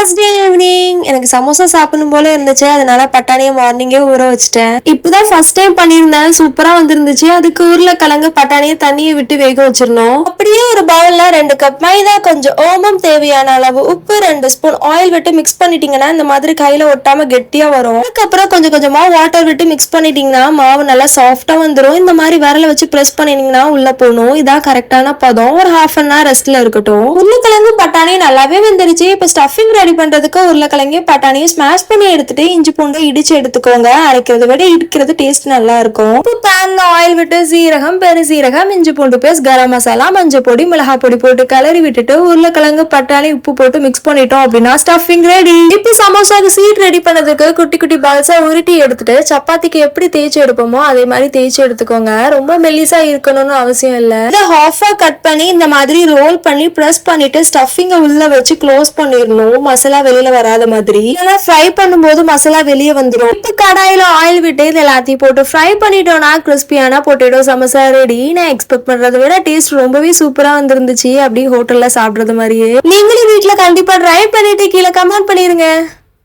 Thursday evening எனக்கு சமோசா சாப்பிடணும் போல இருந்துச்சு. அதனால பட்டாணியை மார்னிங்கே ஊற வச்சுட்டேன். இப்பதான் ஃபர்ஸ்ட் டைம் பண்ணியிருந்தேன். சூப்பரா வந்துருந்துச்சு. அதுக்கு உருளைக்கிழங்கு பட்டாணியை தண்ணியை விட்டு வேக வச்சிடணும். அப்படியே ஒரு பவுல்ல 2 கப் மைதா, கொஞ்சம் ஓமம், தேவையான அளவு உப்பு, 2 ஸ்பூன் ஆயில் விட்டு மிக்ஸ் பண்ணிட்டீங்கன்னா இந்த மாதிரி கையில ஒட்டாம கெட்டியா வரும். அதுக்கப்புறம் கொஞ்சம் கொஞ்சமா வாட்டர் விட்டு மிக்ஸ் பண்ணிட்டீங்கன்னா மாவு நல்லா சாஃப்டா வந்துடும். இந்த மாதிரி விரல வச்சு பிரஸ் பண்ணிட்டீங்கன்னா உள்ள போகணும். இதான் கரெக்டான பதம். ஒரு ஹாஃப் அன் ஹவர் ரெஸ்ட்ல இருக்கட்டும். உருளைக்கிழங்கு பட்டாணி நல்லாவே வெந்துருச்சு. இப்ப ஸ்டஃபிங் ரெடி பண்றதுக்கு உருளைக்கிழங்கு பட்டாணியை ஸ்மாஷ் பண்ணி எடுத்துட்டு இஞ்சி பூண்டு இடிச்சு எடுத்துக்கோங்க. அரைக்கிறத விட இடிக்கிறது டேஸ்ட் நல்லா இருக்கும். இப்போ பேன்ல ஆயில் விட்டு சீரகம், பெருசீரகம், இஞ்சி பூண்டு பேஸ்ட், கரம் மசாலா, மஞ்சள் பொடி, மிளகாய் பொடி போட்டு கிளறி விட்டுட்டு உருளைக்கிழங்கு பட்டாணி உப்பு போட்டு மிக்ஸ் பண்ணிட்டோம் அப்படின்னா ஸ்டஃபிங் ரெடி. இப்போ சமோசாக்கு சீட் ரெடி பண்ணதுக்கு குட்டி குட்டி பால்ஸா உருட்டி எடுத்துட்டு சப்பாத்திக்கு எப்படி தேய்ச்சி எடுப்போமோ அதே மாதிரி தேய்ச்சி எடுத்துக்கோங்க. ரொம்ப மெல்லிசா இருக்கணும்னு அவசியம் இல்ல. இதை ஹாஃபா கட் பண்ணி இந்த மாதிரி ரோல் பண்ணி பிரஸ் பண்ணிட்டு ஸ்டஃபிங்க உள்ள வச்சு க்ளோஸ் பண்ணிடணும். மசாலா வெளியில வராத மாதிரி. இல்லைன்னா ஃப்ரை பண்ணும்போது மசாலா வெளியே வந்துடும். இப்ப கடாயில ஆயில் விட்டு இது எல்லாத்தையும் போட்டு ஃப்ரை பண்ணிட்டோம்னா கிறிஸ்பியான பொட்டேட்டோ சமோசா ரெடி. நான் எக்ஸ்பெக்ட் பண்றதை விட டேஸ்ட் ரொம்பவே சூப்பரா வந்துருந்துச்சு. அப்படி ஹோட்டல்ல சாப்பிடுறது மாதிரியே. நீங்களும் வீட்டுல கண்டிப்பா ட்ரை பண்ணிட்டு கீழே கமெண்ட் பண்ணிருங்க.